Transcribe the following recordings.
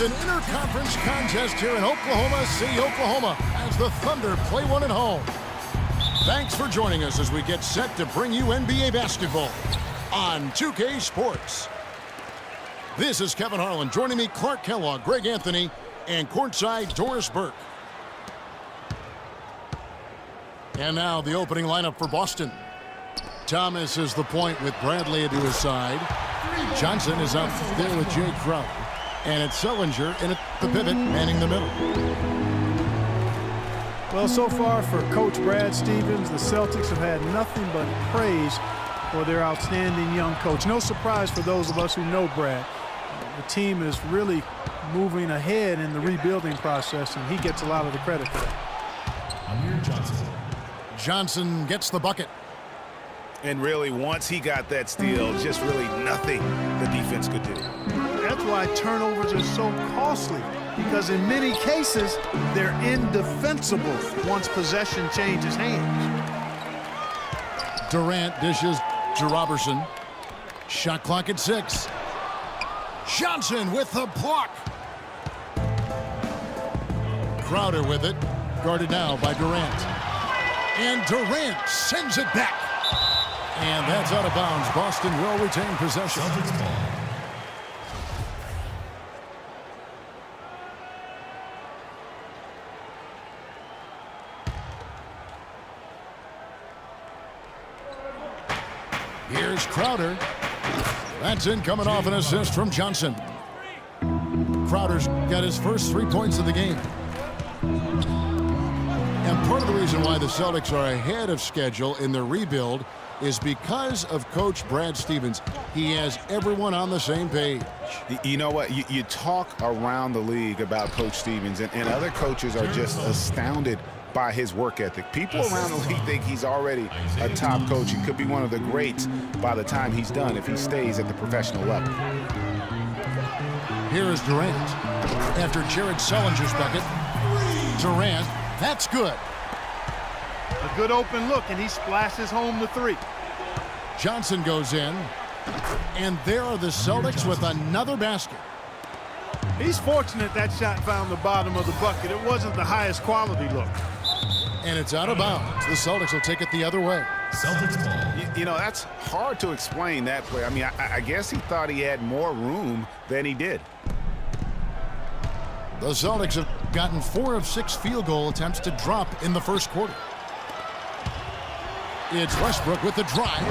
It's an interconference contest here in Oklahoma City, Oklahoma, as the Thunder play one at home. Thanks for joining us as we get set to bring you NBA basketball on 2K Sports. This is Kevin Harlan. Joining me, Clark Kellogg, Greg Anthony, and courtside Doris Burke. And now the opening lineup for Boston. Thomas is the point with Bradley to his side. Johnson is up there with Jay Crowder. And it's Sullinger in at the pivot, manning the middle. Well, so far for Coach Brad Stevens, the Celtics have had nothing but praise for their outstanding young coach. No surprise for those of us who know Brad. The team is really moving ahead in the rebuilding process, and he gets a lot of the credit for that. Johnson gets the bucket. And really, once he got that steal, just really nothing the defense could do. That's why turnovers are so costly, because in many cases, they're indefensible once possession changes hands. Durant dishes to Robertson. Shot clock at 6. Johnson with the block. Crowder with it. Guarded now by Durant. And Durant sends it back. And that's out of bounds. Boston will retain possession. Here's Crowder. That's in, coming off an assist from Johnson. Crowder's got his first 3 points of the game. And part of the reason why the Celtics are ahead of schedule in their rebuild is because of Coach Brad Stevens. He has everyone on the same page. You know what? You talk around the league about Coach Stevens, and other coaches are just astounded by his work ethic. People around the league think he's already a top coach. He could be one of the greats by the time he's done if he stays at the professional level. Here is Durant. After Jared Sullinger's bucket, Durant, that's good. A good open look, and he splashes home the 3. Johnson goes in, and there are the Celtics with another basket. He's fortunate that shot found the bottom of the bucket. It wasn't the highest quality look. And it's out of bounds. The Celtics will take it the other way. Celtics ball. You know, that's hard to explain that play. I mean, I guess he thought he had more room than he did. The Celtics have gotten 4 of 6 field goal attempts to drop in the first quarter. It's Westbrook with the drive.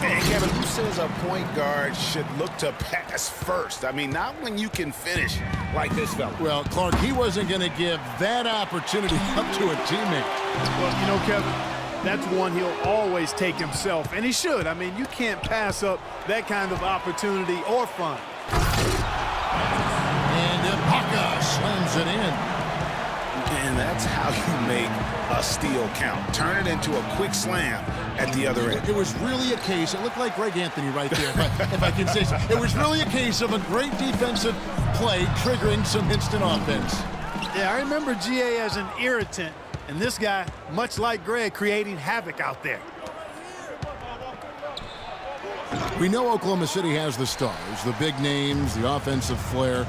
And Kevin, who says a point guard should look to pass first? I mean, not when you can finish like this fella. Well, Clark, he wasn't going to give that opportunity up to a teammate. Well, you know, Kevin, that's one he'll always take himself, and he should. I mean, you can't pass up that kind of opportunity or fun. And Ibaka slams it in. And that's how you make a steal count. Turn it into a quick slam at the other end. It was really a case, it looked like Greg Anthony right there, if I can say so. It was really a case of a great defensive play triggering some instant offense. Yeah, I remember GA as an irritant, and this guy, much like Greg, creating havoc out there. We know Oklahoma City has the stars, the big names, the offensive flair.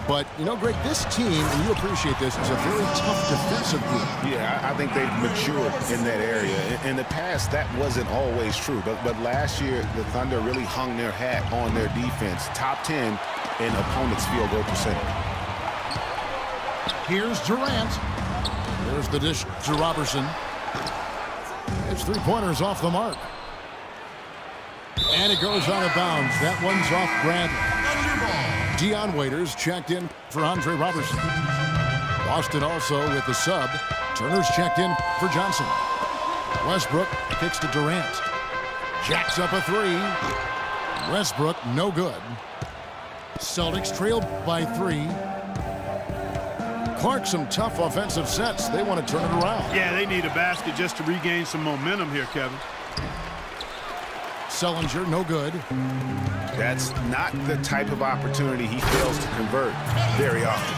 But, you know, Greg, this team, and you appreciate this, is a very tough defensive group. Yeah, I think they've matured in that area. In the past, that wasn't always true. But last year, the Thunder really hung their hat on their defense. Top 10 in opponents' field goal percentage. Here's Durant. There's the dish to Robertson. It's 3-pointers off the mark. And it goes out of bounds. That one's off Bradley. Dion Waiters checked in for Andre Robertson. Boston also with the sub. Turner's checked in for Johnson. Westbrook kicks to Durant. Jacks up a 3. Westbrook, no good. Celtics trailed by 3. Clark, some tough offensive sets. They want to turn it around. Yeah, they need a basket just to regain some momentum here, Kevin. Sullinger, no good. That's not the type of opportunity he fails to convert very often.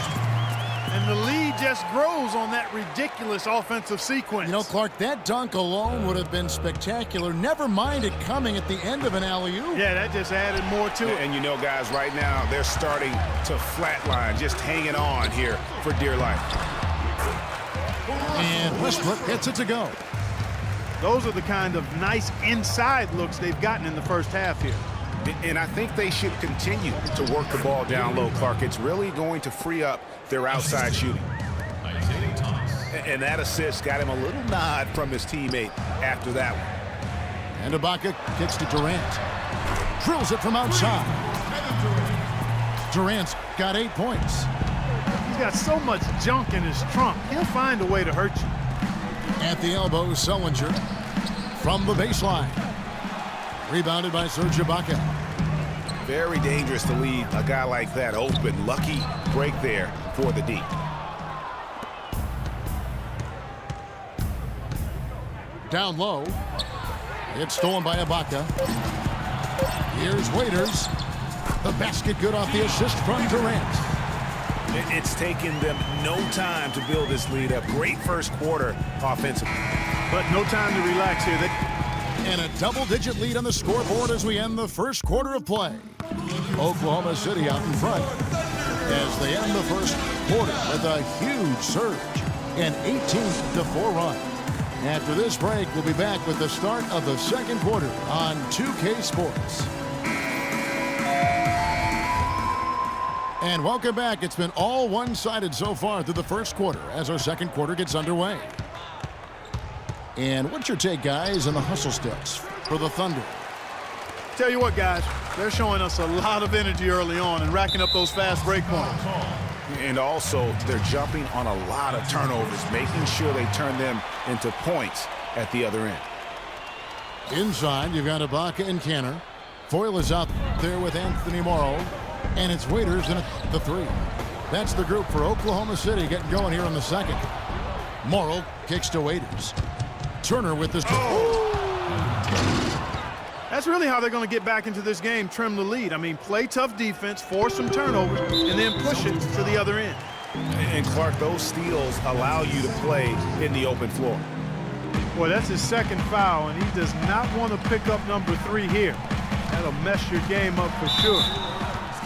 And the lead just grows on that ridiculous offensive sequence. You know, Clark, that dunk alone would have been spectacular. Never mind it coming at the end of an alley-oop. Yeah, that just added more to it. And you know, guys, right now they're starting to flatline, just hanging on here for dear life. And Westbrook gets it to go. Those are the kind of nice inside looks they've gotten in the first half here. And I think they should continue to work the ball down low, Clark. It's really going to free up their outside shooting. And that assist got him a little nod from his teammate after that one. And Ibaka kicks to Durant. Drills it from outside. Durant's got 8 points. He's got so much junk in his trunk. He'll find a way to hurt you. At the elbow, Sullinger from the baseline. Rebounded by Serge Ibaka. Very dangerous to leave a guy like that open. Lucky break there for the D. Down low. It's stolen by Ibaka. Here's Waiters. The basket good off the assist from Durant. It's taken them no time to build this lead up. Great first quarter offensively. But no time to relax here. And a double-digit lead on the scoreboard as we end the first quarter of play. Oklahoma City out in front as they end the first quarter with a huge surge, an 18-4 run. After this break, we'll be back with the start of the second quarter on 2K Sports. And welcome back. It's been all one-sided so far through the first quarter as our second quarter gets underway. And what's your take, guys, on the hustle sticks for the Thunder? Tell you what, guys, they're showing us a lot of energy early on and racking up those fast break points. And also, they're jumping on a lot of turnovers, making sure they turn them into points at the other end. Inside, you've got Ibaka and Canner. Foyle is out there with Anthony Morrow. And it's Waiters in the three. That's the group for Oklahoma City getting going here in the second. Morrow kicks to Waiters. Turner with this. That's really how they're going to get back into this game, trim the lead. I mean, play tough defense, force some turnovers, and then push it to the other end. And Clark, those steals allow you to play in the open floor. Boy, that's his second foul, and he does not want to pick up number 3 here. That'll mess your game up for sure.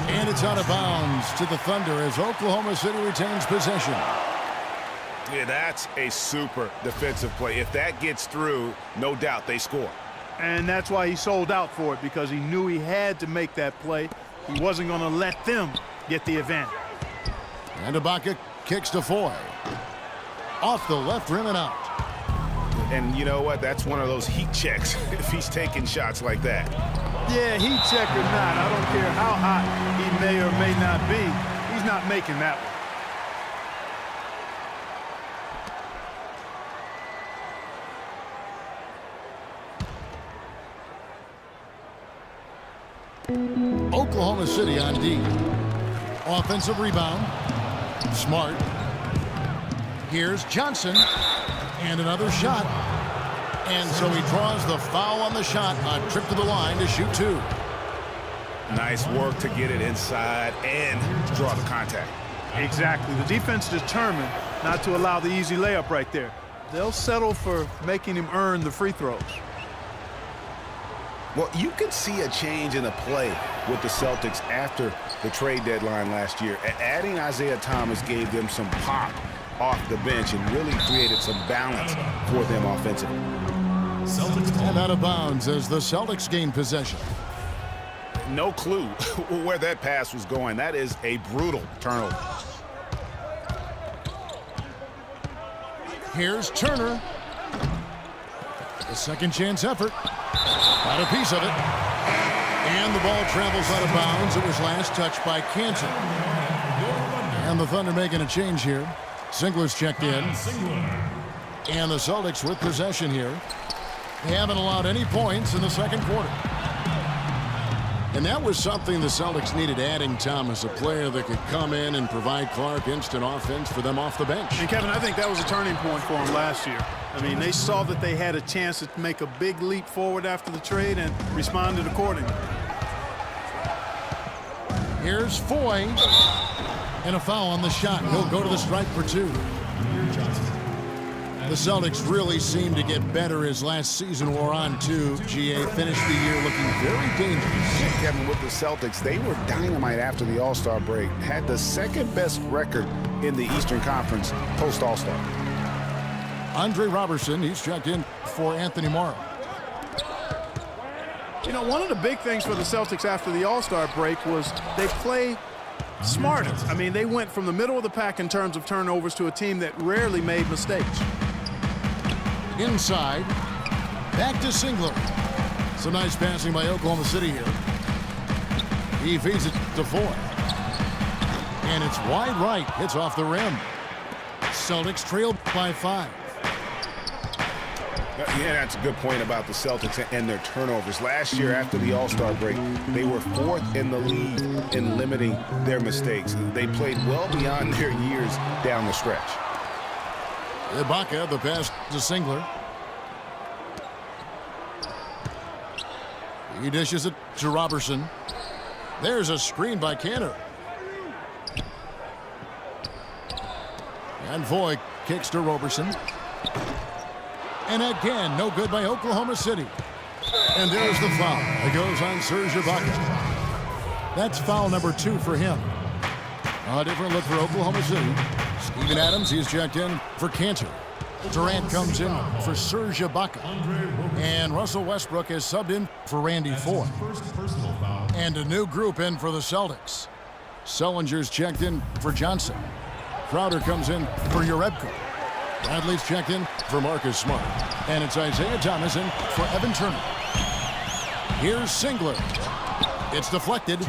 And it's out of bounds to the Thunder as Oklahoma City retains possession. Yeah, that's a super defensive play. If that gets through, no doubt they score. And that's why he sold out for it, because he knew he had to make that play. He wasn't going to let them get the advantage. And Ibaka kicks to Foy. Off the left rim and out. And you know what? That's one of those heat checks if he's taking shots like that. Yeah, heat check or not, I don't care how hot he may or may not be. He's not making that one. Oklahoma City on D. Offensive rebound. Smart. Here's Johnson. And another shot. And so he draws the foul on the shot on trip to the line to shoot 2. Nice work to get it inside and draw the contact. Exactly. The defense determined not to allow the easy layup right there. They'll settle for making him earn the free throws. Well, you could see a change in the play with the Celtics after the trade deadline last year. Adding Isaiah Thomas gave them some pop off the bench and really created some balance for them offensively. And out of bounds as the Celtics gain possession. No clue where that pass was going. That is a brutal turnover. Here's Turner. The second chance effort. Got a piece of it. And the ball travels out of bounds. It was last touched by Cantor. And the Thunder making a change here. Singler's checked in. And the Celtics with possession here. They haven't allowed any points in the second quarter. And that was something the Celtics needed, adding Thomas, a player that could come in and provide Clark instant offense for them off the bench. And Kevin, I think that was a turning point for them last year. I mean, they saw that they had a chance to make a big leap forward after the trade and responded accordingly. Here's Foy. And a foul on the shot. He'll go to the stripe for 2. The Celtics really seemed to get better as last season wore on, too. GA finished the year looking very dangerous. Yeah, Kevin, with the Celtics, they were dynamite after the All-Star break. Had the second-best record in the Eastern Conference post-All-Star. Andre Robertson, he's checked in for Anthony Morrow. You know, one of the big things for the Celtics after the All-Star break was they played smarter. I mean, they went from the middle of the pack in terms of turnovers to a team that rarely made mistakes. Inside, back to Singler. Some nice passing by Oklahoma City here. He feeds it to Ford. And it's wide right. Hits off the rim. Celtics trail by 5. Yeah, that's a good point about the Celtics and their turnovers. Last year, after the All-Star break, they were 4th in the league in limiting their mistakes. They played well beyond their years down the stretch. Ibaka, the pass to Singler. He dishes it to Robertson. There's a screen by Cantor. And Voigt kicks to Robertson. And again, no good by Oklahoma City. And there's the foul. It goes on Serge Ibaka. That's foul number 2 for him. A different look for Oklahoma City. Steven Adams, he's checked in for Cantor. Durant comes in for Serge Ibaka. And Russell Westbrook is subbed in for Randy Ford. And a new group in for the Celtics. Sullinger's checked in for Johnson. Crowder comes in for Urebko. Bradley's checked in for Marcus Smart. And it's Isaiah Thomas in for Evan Turner. Here's Singler. It's deflected.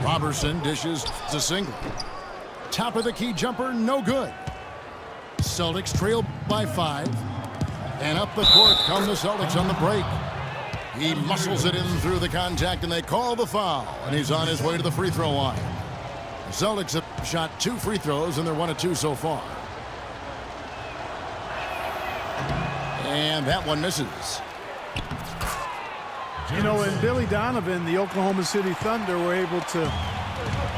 Robertson dishes to Singler. Top of the key jumper, no good. Celtics trail by 5. And up the court come the Celtics on the break. He muscles it in through the contact, and they call the foul. And he's on his way to the free throw line. The Celtics have shot 2 free throws, and they're 1 of 2 so far. And that one misses. You know, and Billy Donovan, the Oklahoma City Thunder, were able to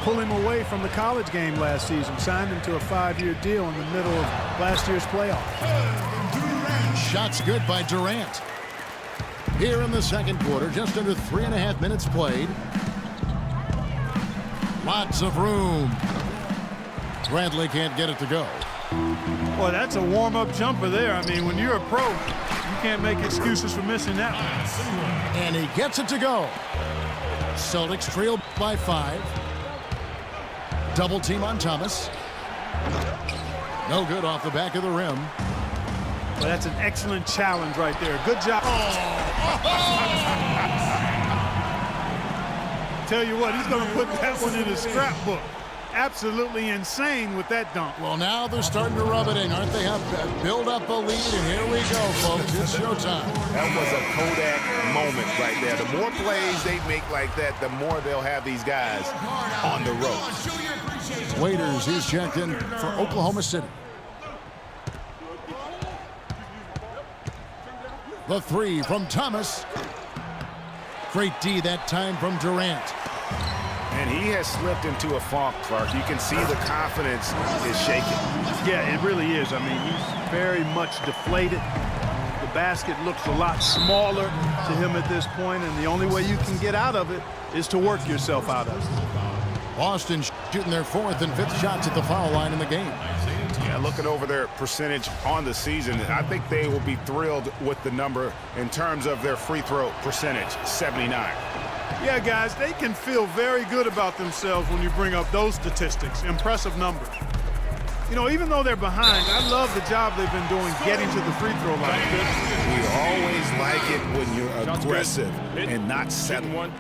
pull him away from the college game last season. Signed him to a 5-year deal in the middle of last year's playoff. Shots good by Durant. Here in the second quarter, just under 3.5 minutes played. Lots of room. Bradley can't get it to go. Boy, that's a warm-up jumper there. I mean, when you're a pro, you can't make excuses for missing that one. And he gets it to go. Celtics trail by 5. Double team on Thomas. No good off the back of the rim. Well, that's an excellent challenge right there. Good job. Tell you what, he's going to put that one in his scrapbook. Absolutely insane with that dunk. Well, now they're starting to rub it in, aren't they? Have build up a lead, and here we go, folks. It's showtime. That was a Kodak moment right there. The more plays they make like that, the more they'll have these guys on the ropes. Waiters, he's checked in for Oklahoma City. The 3 from Thomas. Great D that time from Durant. And he has slipped into a funk, Clark. You can see the confidence is shaking. Yeah, it really is. I mean, he's very much deflated. The basket looks a lot smaller to him at this point, and the only way you can get out of it is to work yourself out of it. Boston shooting their 4th and 5th shots at the foul line in the game. Yeah, looking over their percentage on the season, I think they will be thrilled with the number in terms of their free throw percentage, 79. Yeah, guys, they can feel very good about themselves when you bring up those statistics. Impressive numbers. You know, even though they're behind, I love the job they've been doing getting to the free throw line. We always like it when you're aggressive and not settling.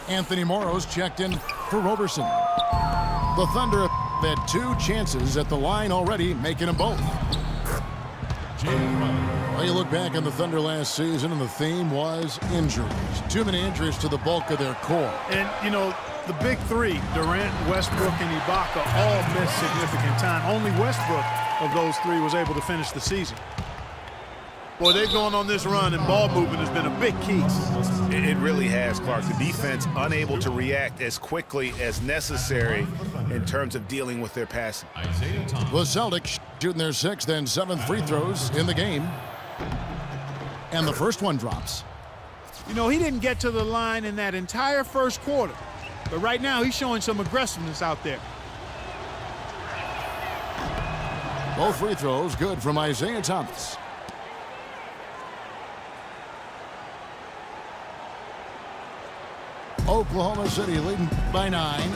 Anthony Morrow's checked in for Robertson. The Thunder have had 2 chances at the line already, making them both. Well, you look back on the Thunder last season, and the theme was injuries. Too many injuries to the bulk of their core. And, you know, the big 3, Durant, Westbrook, and Ibaka, all missed significant time. Only Westbrook of those 3 was able to finish the season. Boy, they've gone on this run, and ball movement has been a big key. It really has, Clark. The defense unable to react as quickly as necessary in terms of dealing with their passing. The Celtics shooting their 6th and 7th free throws in the game. And the first one drops. You know, he didn't get to the line in that entire first quarter. But right now, he's showing some aggressiveness out there. Both free throws good from Isaiah Thomas. Oklahoma City leading by 9.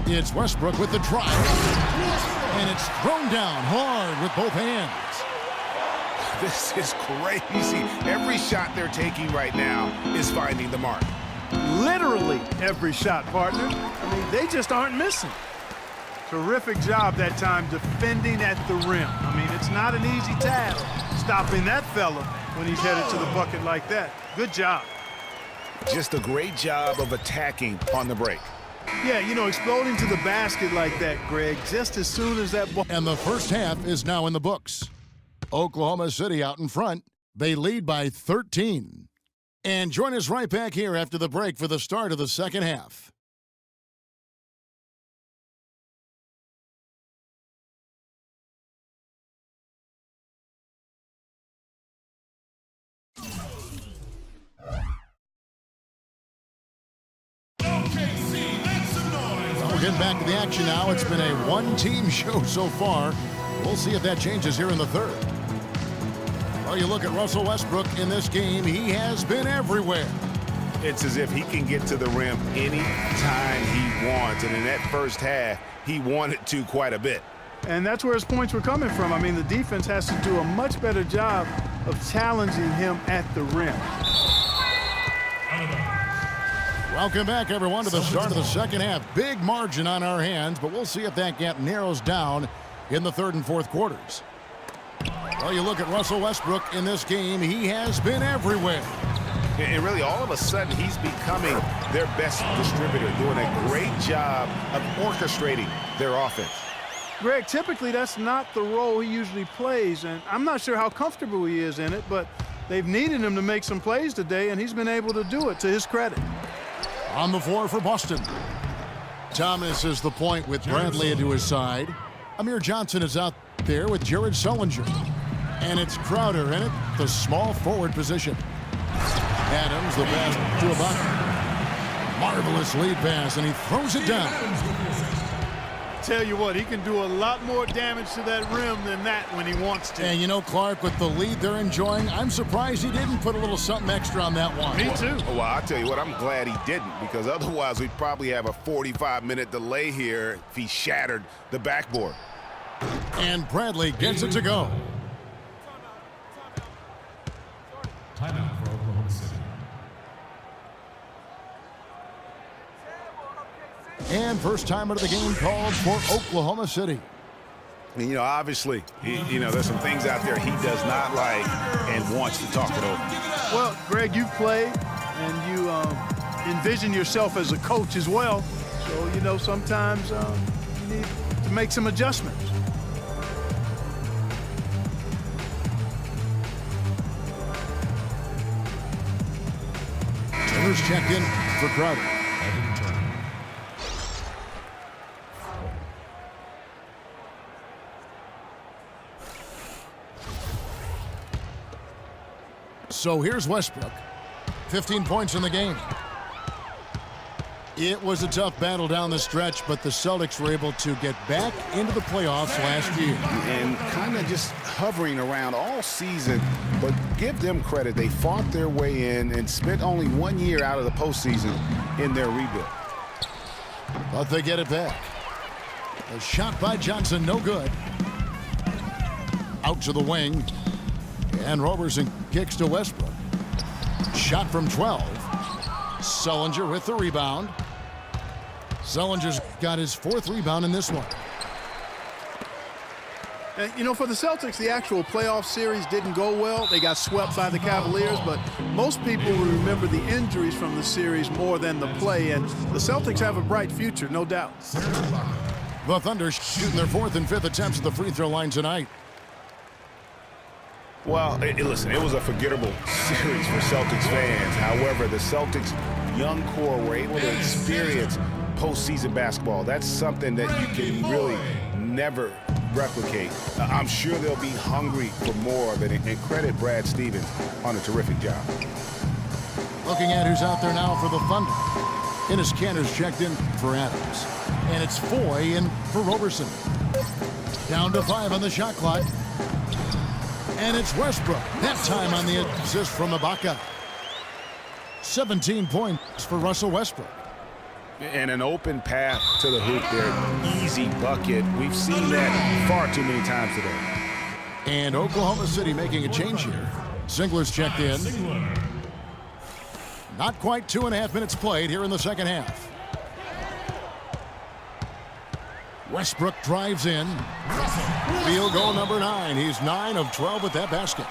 It's Westbrook with the drive. And it's thrown down hard with both hands. This is crazy. Every shot they're taking right now is finding the mark. Literally every shot, partner. I mean, they just aren't missing. Terrific job that time defending at the rim. I mean, it's not an easy task stopping that fella when he's headed to the bucket like that. Good job. Just a great job of attacking on the break. Yeah, you know, exploding to the basket like that, Greg, just as soon as that ball. And the first half is now in the books. Oklahoma City out in front. They lead by 13. And join us right back here after the break for the start of the second half. Getting back to the action now. It's been a one-team show so far. We'll see if that changes here in the third. Well, you look at Russell Westbrook in this game. He has been everywhere. It's as if he can get to the rim anytime he wants. And in that first half, he wanted to quite a bit. And that's where his points were coming from. I mean, the defense has to do a much better job of challenging him at the rim. Welcome back, everyone, to the start of the second half. Big margin on our hands, but we'll see if that gap narrows down in the third and fourth quarters. Well, you look at Russell Westbrook in this game. He has been everywhere. And really, all of a sudden, he's becoming their best distributor, doing a great job of orchestrating their offense. Greg, typically that's not the role he usually plays, and I'm not sure how comfortable he is in it, but they've needed him to make some plays today, and he's been able to do it, to his credit. On the floor for Boston. Thomas is the point with Bradley into his side. Amir Johnson is out there with Jared Sullinger. And it's Crowder in it, the small forward position. Adams, the pass to Ibaka. Marvelous lead pass, and he throws it down. Tell you what, he can do a lot more damage to that rim than that when he wants to. And you know, Clark, with the lead they're enjoying, I'm surprised he didn't put a little something extra on that one. Me too. Well, I'll tell you what, I'm glad he didn't, because otherwise we'd probably have a 45-minute delay here if he shattered the backboard. And Bradley gets it to go. Timeout for Oklahoma City. And first time out of the game called for Oklahoma City. And, you know, obviously, there's some things out there he does not like and wants to talk it over. Well, Greg, you've played, and you envision yourself as a coach as well. So, you know, sometimes you need to make some adjustments. Turner's checked in for Crowder. So here's Westbrook. 15 points in the game. It was a tough battle down the stretch, but the Celtics were able to get back into the playoffs last year. And kind of just hovering around all season, but give them credit. They fought their way in and spent only 1 year out of the postseason in their rebuild. But they get it back. A shot by Johnson, no good. Out to the wing. And Roberson kicks to Westbrook. Shot from 12. Sullinger with the rebound. Sullinger's got his 4th rebound in this one. And, you know, for the Celtics, the actual playoff series didn't go well. They got swept by the Cavaliers, but most people will remember the injuries from the series more than the play, and the Celtics have a bright future, no doubt. The Thunder shooting their 4th and 5th attempts at the free throw line tonight. Well, listen, it was a forgettable series for Celtics fans. However, the Celtics' young core were able to experience postseason basketball. That's something that you can really never replicate. I'm sure they'll be hungry for more of it, and credit Brad Stevens on a terrific job. Looking at who's out there now for the Thunder. Enes Kanter's checked in for Adams. And it's Foy in for Roberson. Down to 5 on the shot clock. And it's Westbrook. That time on the assist from Ibaka. 17 points for Russell Westbrook. And an open path to the hoop there. Easy bucket. We've seen that far too many times today. And Oklahoma City making a change here. Singler's checked in. Not quite 2.5 minutes played here in the second half. Westbrook drives in. Field goal number 9. He's 9 of 12 with that basket.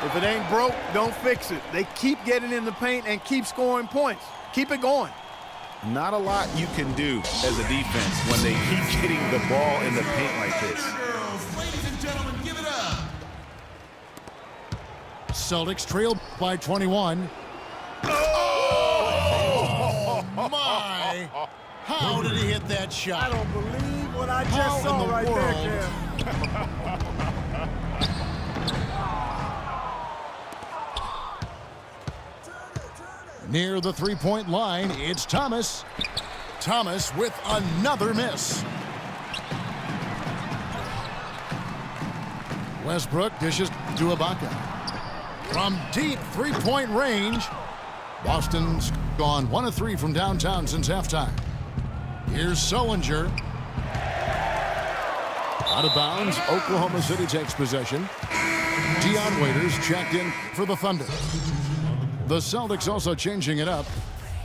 If it ain't broke, don't fix it. They keep getting in the paint and keep scoring points. Keep it going. Not a lot you can do as a defense when they keep getting the ball in the paint like this. Ladies and gentlemen, give it up. Celtics trail by 21. Oh, my. How did he hit that shot? I don't believe what I just saw right there, Cam. Near the three-point line, it's Thomas. Thomas with another miss. Westbrook dishes to Ibaka. From deep three-point range, Boston's gone 1 of 3 from downtown since halftime. Here's Sullinger. Out of bounds, Oklahoma City takes possession. Dion Waiters checked in for the Thunder. The Celtics also changing it up.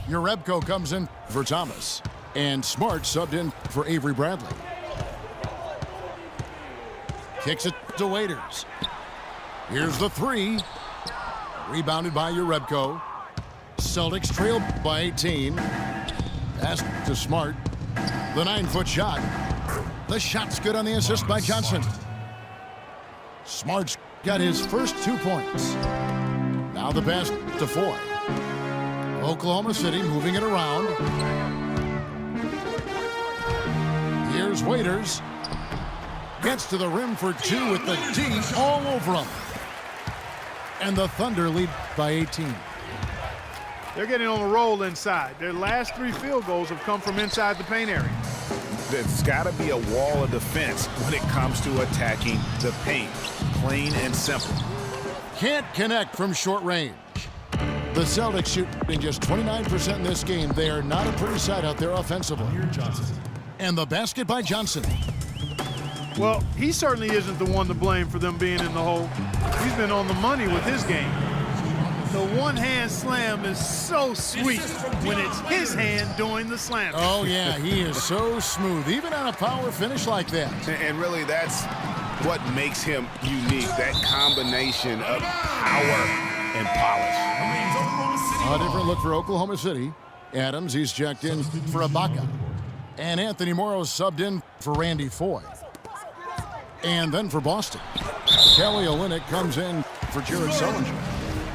Urebko comes in for Thomas. And Smart subbed in for Avery Bradley. Kicks it to Waiters. Here's the 3. Rebounded by Urebko. Celtics trail by 18. Pass to Smart. The 9-foot shot. The shot's good on the assist by Johnson. Smart's got his first 2 points. Now the pass to Foy. Oklahoma City moving it around. Here's Waiters. Gets to the rim for 2 with the D all over him. And the Thunder lead by 18. They're getting on a roll inside. Their last 3 field goals have come from inside the paint area. There's got to be a wall of defense when it comes to attacking the paint. Plain and simple. Can't connect from short range. The Celtics shooting just 29% in this game. They are not a pretty sight out there offensively. And the basket by Johnson. Well, he certainly isn't the one to blame for them being in the hole. He's been on the money with his game. The one-hand slam is so sweet when it's his hand doing the slam. Oh, yeah, he is so smooth, even on a power finish like that. And really, that's what makes him unique, that combination of power and polish. A different look for Oklahoma City. Adams, he's checked in for Ibaka. And Anthony Morrow subbed in for Randy Foy. And then for Boston, Kelly Olynyk comes in for Jared Sullinger.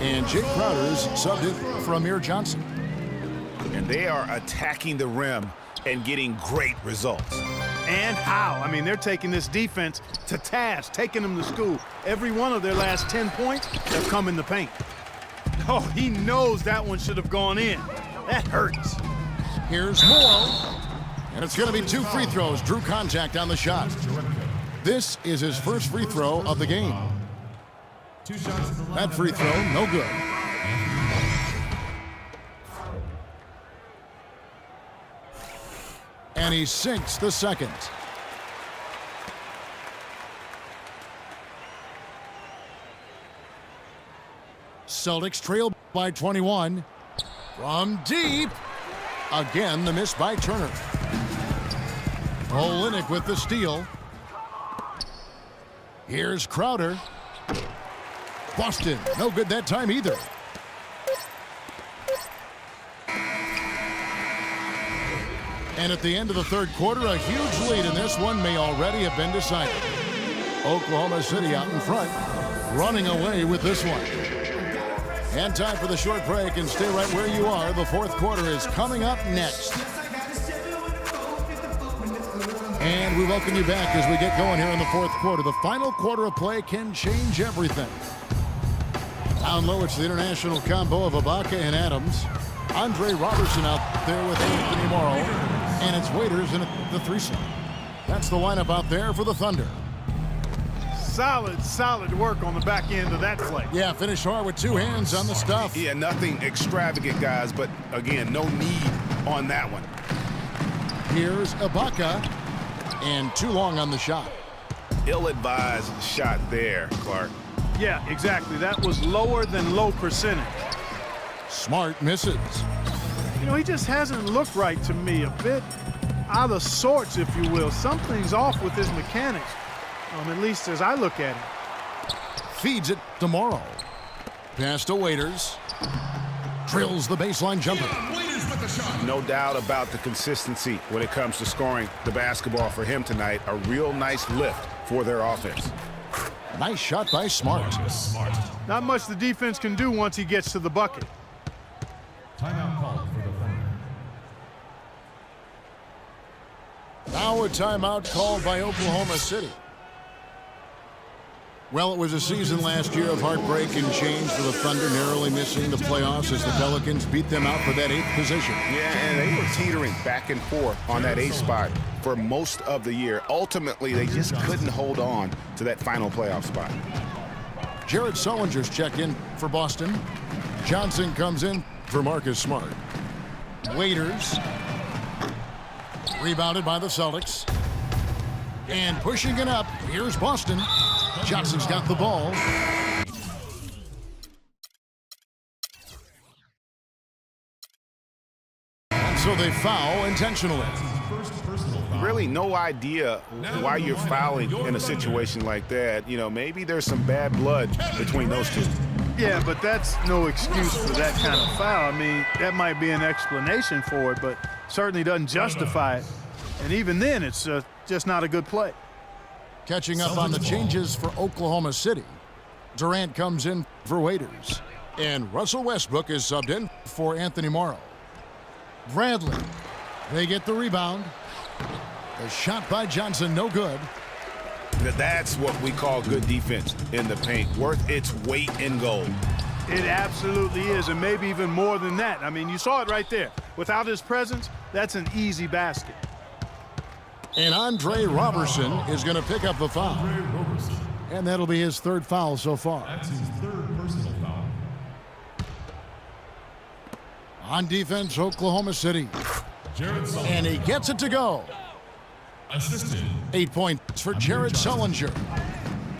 And Jake Crowder's subbed in for Amir Johnson. And they are attacking the rim and getting great results. And how? I mean, they're taking this defense to task, taking them to school. Every one of their last 10 points have come in the paint. Oh, he knows that one should have gone in. That hurts. Here's Morrow. And it's going to be 2 free throws. Drew contact on the shot. This is his first free throw of the game. That free throw, no good. And he sinks the second. Celtics trail by 21. From deep. Again, the miss by Turner. Olynyk with the steal. Here's Crowder. Boston, no good that time either. And at the end of the third quarter, a huge lead in this one may already have been decided. Oklahoma City out in front, running away with this one. And time for the short break, and stay right where you are. The fourth quarter is coming up next. And we welcome you back as we get going here in the fourth quarter. The final quarter of play can change everything. Down low, it's the international combo of Ibaka and Adams. Andre Robertson out there with Anthony Morrow. And it's Waiters in the threesome. That's the lineup out there for the Thunder. Solid work on the back end of that play. Yeah, finish hard with two hands on the stuff. Yeah, nothing extravagant, guys, but again, no need on that one. Here's Ibaka, and too long on the shot. Ill-advised shot there, Clark. Yeah, exactly. That was lower than low percentage. Smart misses. You know, he just hasn't looked right to me. A bit out of sorts, if you will. Something's off with his mechanics. At least as I look at it. Feeds it to Morrow. Pass to Waiters. Drills the baseline jumper. No doubt about the consistency when it comes to scoring the basketball for him tonight. A real nice lift for their offense. Nice shot by Smart. Not much the defense can do once he gets to the bucket. Timeout called for the Thunder. Now a timeout called by Oklahoma City. Well, it was a season last year of heartbreak and change for the Thunder, narrowly missing the playoffs as the Pelicans beat them out for that 8th position. Yeah, and they were teetering back and forth on that 8th spot for most of the year. Ultimately, they just couldn't hold on to that final playoff spot. Jared Sullinger's checked in for Boston. Johnson comes in for Marcus Smart. Waiters. Rebounded by the Celtics. And pushing it up, here's Boston. Johnson's got the ball. And so they foul intentionally. Really no idea why you're fouling in a situation like that. You know, maybe there's some bad blood between those two. Yeah, but that's no excuse for that kind of foul. I mean, that might be an explanation for it, but certainly doesn't justify it. And even then, it's just not a good play. Catching up on the changes for Oklahoma City. Durant comes in for Waiters. And Russell Westbrook is subbed in for Anthony Morrow. Bradley. They get the rebound. The shot by Johnson, no good. That's what we call good defense in the paint. Worth its weight in gold. It absolutely is, and maybe even more than that. I mean, you saw it right there. Without his presence, that's an easy basket. And Andre Robertson is going to pick up the foul. And that'll be his 3rd foul so far. That's his 3rd personal foul. On defense, Oklahoma City. And he gets it to go. Assisted. 8 points for Jared Sullinger.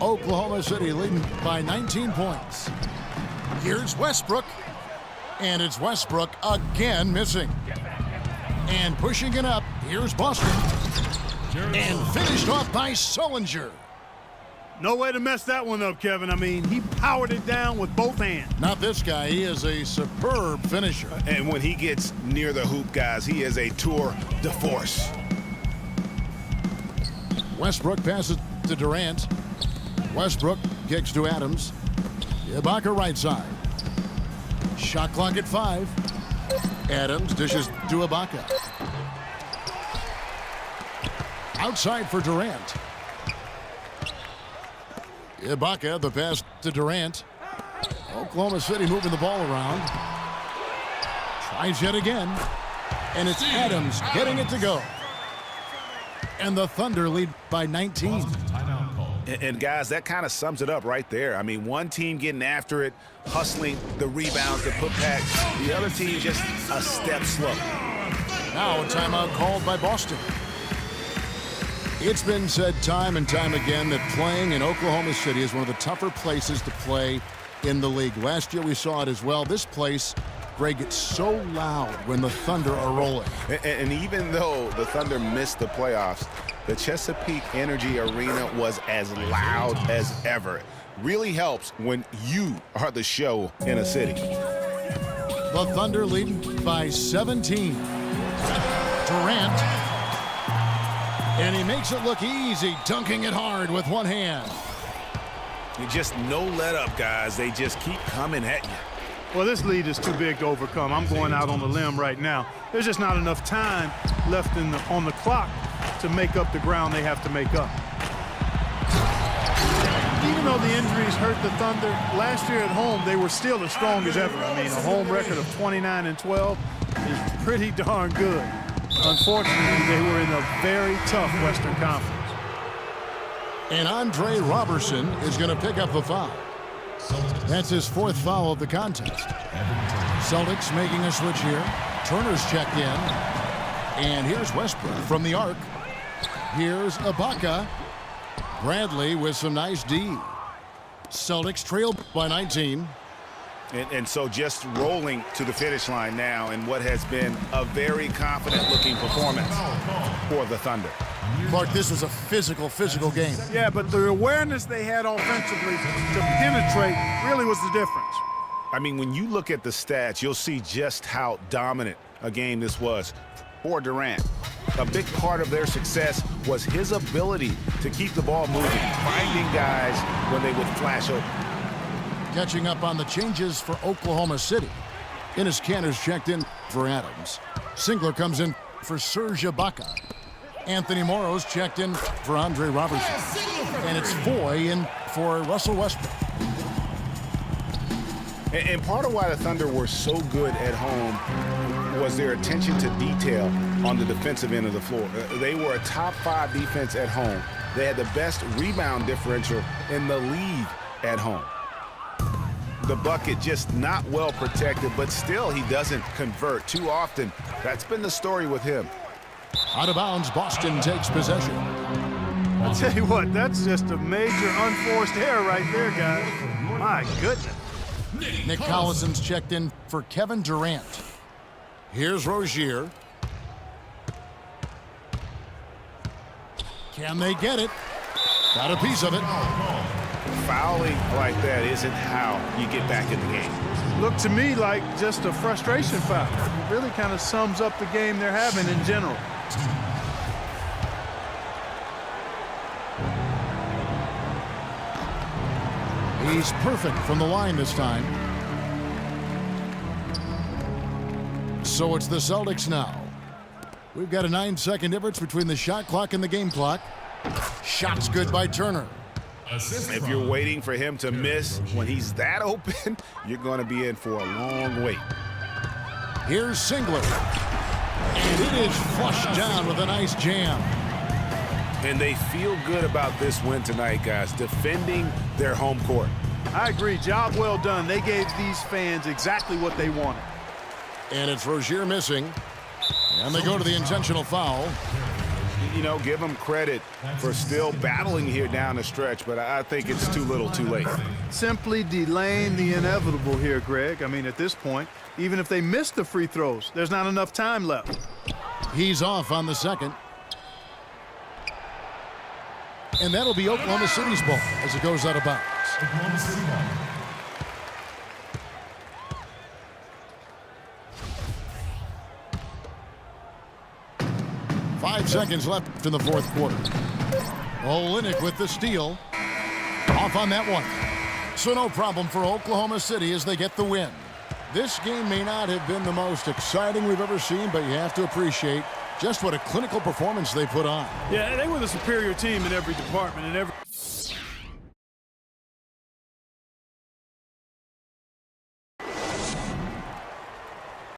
Oklahoma City leading by 19 points. Here's Westbrook. And it's Westbrook again missing. And pushing it up, here's Boston. And finished off by Sullinger. No way to mess that one up, Kevin. I mean, he powered it down with both hands. Not this guy. He is a superb finisher. And when he gets near the hoop, guys, he is a tour de force. Westbrook passes to Durant. Westbrook kicks to Adams. Ibaka right side. Shot clock at 5. Adams dishes to Ibaka. Outside for Durant. Ibaka, the pass to Durant. Oklahoma City moving the ball around. Tries yet again. And it's Adams getting it to go. And the Thunder lead by 19. And guys, that kind of sums it up right there. I mean, one team getting after it, hustling the rebounds, the putbacks. The other team just a step slow. Now a timeout called by Boston. It's been said time and time again that playing in Oklahoma City is one of the tougher places to play in the league. Last year we saw it as well. This place, Greg, gets so loud when the Thunder are rolling. And even though the Thunder missed the playoffs, the Chesapeake Energy Arena was as loud as ever. Really helps when you are the show in a city. The Thunder leading by 17. Durant. And he makes it look easy, dunking it hard with one hand. Just no let up, guys. They just keep coming at you. Well, this lead is too big to overcome. I'm going out on the limb right now. There's just not enough time left on the clock to make up the ground they have to make up. Even though the injuries hurt the Thunder, last year at home they were still as strong as ever. I mean, a home record of 29-12 is pretty darn good. Unfortunately, they were in a very tough Western Conference. And Andre Robertson is going to pick up the foul. That's his 4th foul of the contest. Celtics making a switch here. Turner's checked in. And here's Westbrook from the arc. Here's Ibaka. Bradley with some nice D. Celtics trail by 19. And so just rolling to the finish line now in what has been a very confident-looking performance for the Thunder. Mark, this was a physical game. Yeah, but the awareness they had offensively to penetrate really was the difference. I mean, when you look at the stats, you'll see just how dominant a game this was for Durant. A big part of their success was his ability to keep the ball moving, finding guys when they would flash open. Catching up on the changes for Oklahoma City. Enes Kanter's checked in for Adams. Singler comes in for Serge Ibaka. Anthony Morrow's checked in for Andre Robertson. And it's Foy in for Russell Westbrook. And part of why the Thunder were so good at home was their attention to detail on the defensive end of the floor. They were a top 5 defense at home. They had the best rebound differential in the league at home. The bucket just not well protected, but still he doesn't convert too often. That's been the story with him. Out of bounds, Boston takes possession. I'll tell you what, that's just a major unforced error right there, guys. My goodness. Nick Collison's checked in for Kevin Durant. Here's Rozier. Can they get it? Got a piece of it. Fouling like that isn't how you get back in the game. Looked to me like just a frustration foul. It really kind of sums up the game they're having in general. He's perfect from the line this time. So it's the Celtics now. We've got a 9-second difference between the shot clock and the game clock. Shot's good by Turner. If you're waiting for him to miss when he's that open, you're going to be in for a long wait. Here's Singler. And it is flushed down with a nice jam. And they feel good about this win tonight, guys, defending their home court. I agree. Job well done. They gave these fans exactly what they wanted. And it's Rozier missing. And they go to the intentional foul. You know, give them credit for still battling here down the stretch, but I think it's too little too late. Simply delaying the inevitable here, Greg. I mean, at this point, even if they miss the free throws, there's not enough time left. He's off on the second. And that'll be Oklahoma City's ball as it goes out of bounds. Oklahoma City ball. 5 seconds left in the 4th quarter. Olynyk with the steal. Off on that one. So no problem for Oklahoma City as they get the win. This game may not have been the most exciting we've ever seen, but you have to appreciate just what a clinical performance they put on. Yeah, they were the superior team in every department.